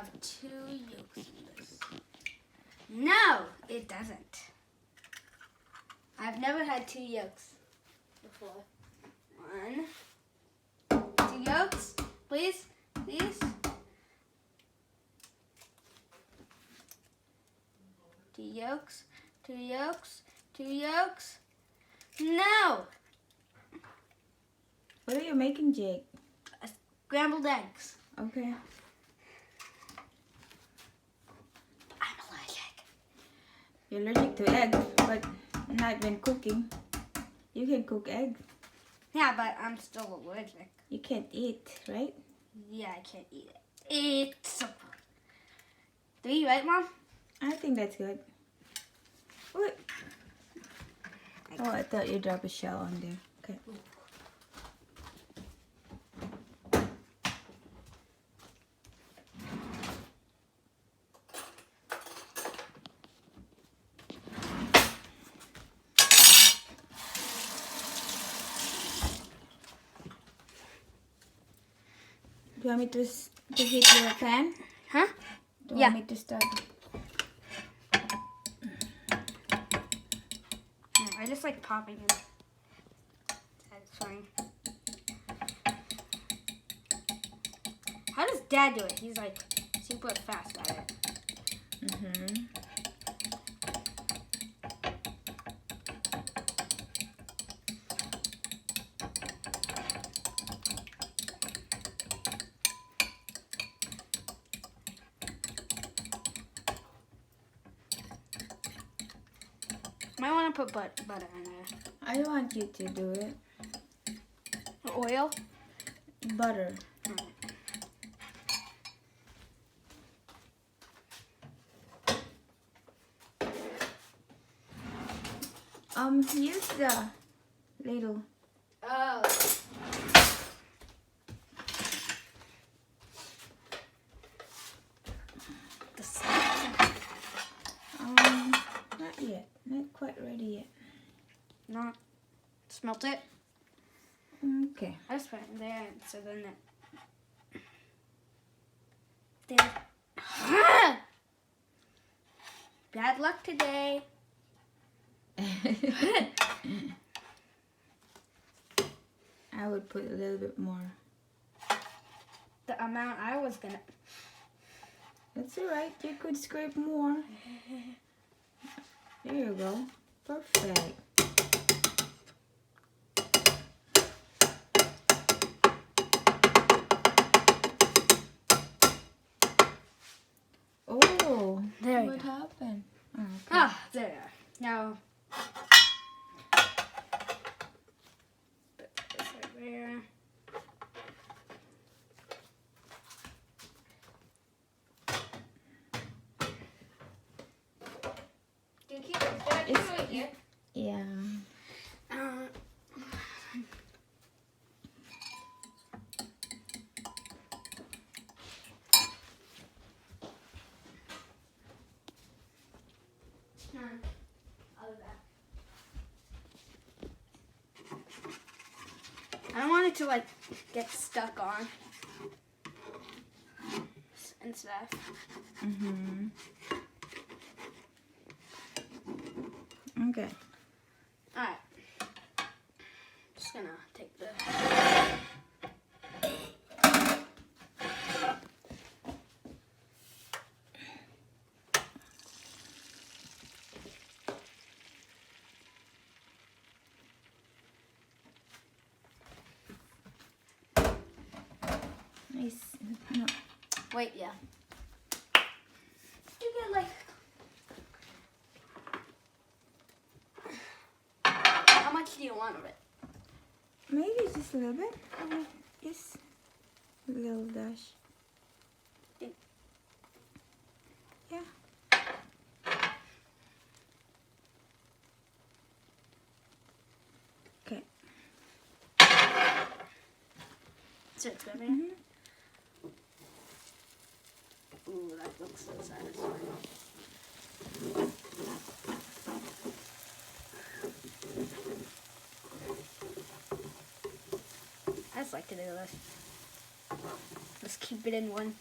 have 2 yolks in this. No, it doesn't. I've never had 2 yolks before. 1, 2 yolks, please, please. 2 yolks, 2 yolks, 2 yolks. No! What are you making, Jake? Scrambled eggs. Okay. I'm allergic. You're allergic to eggs, but not when cooking. You can cook eggs. Yeah, but I'm still allergic. You can't eat, right? Yeah, I can't eat it. It's so good. 3, right, Mom? I think that's good. What? Oh, I thought you dropped a shell on there. Okay. Do you want me to heat your pan? Huh? Do you Yeah. want me to start? No, I just like popping it. Satisfying. How does Dad do it? He's like super fast at it. Mm-hmm. Might want to put butter in there. I don't want you to do it. Oil? Butter. Use the ladle. Oh. Not yet. Not quite ready yet. Not smelt it. Okay. I just put it in there, so then it. There. Bad luck today. I would put a little bit more. The amount I was gonna. That's alright. You could scrape more. There you go. Perfect. Oh, There you what go. happened? Oh, okay. Ah, there. Now. Put this right there. Do you keep it? Did I keep it right here? Yeah. I'll be back. I don't want it to like get stuck on and stuff. Mm-hmm. Okay. Alright. Just gonna take the. Nice. No. Wait, yeah. You get like. How much do you want of it? Maybe just a little bit. Just a little dash. Yeah. Okay. So it's good, Mm-hmm. Ooh, that looks so satisfying. I just like to do this. Let's keep it in one.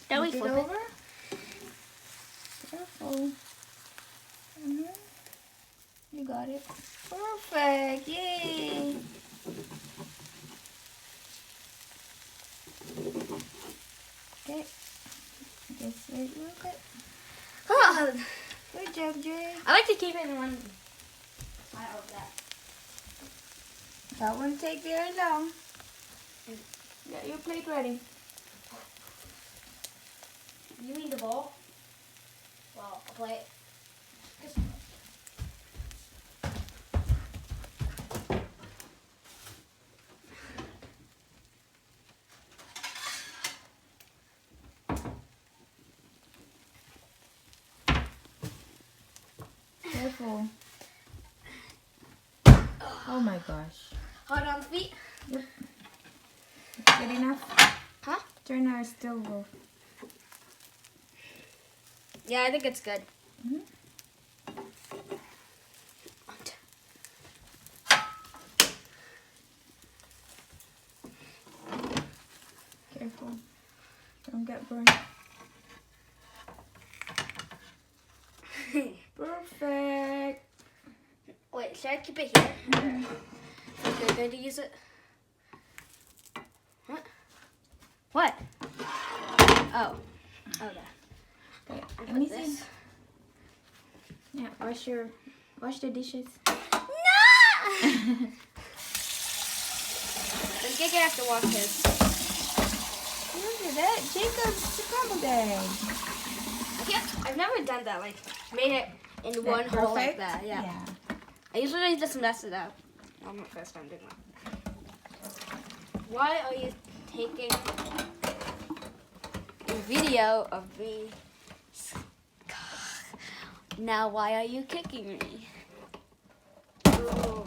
Don't we Flip flip it it? over? Careful. You got it. Perfect. Yay. Okay. This way real quick. Oh, Good job, Jay. I like to keep it in one pile of that. That won't take very long. Get your plate ready. You mean the bowl? Well, a plate. Careful. Oh my gosh. Hard on the feet. Yep. Good enough? Huh? Turn our stove off. Yeah, I think it's good. Mhm. Careful. Don't get burned. Perfect. Wait, should I keep it here? If you're going to use it. What? What? Oh. Okay. Okay, I'll let me put see. this. Yeah, wash the dishes. No! I'm gonna have to wash his. Look at that. Jacob's scrambled egg. I've never done that. Like, made it in one That hole like perfect? that. Yeah. Yeah. I usually just mess it up. On my first time doing that. Why are you taking a video of me? Now, why are you kicking me? Ooh.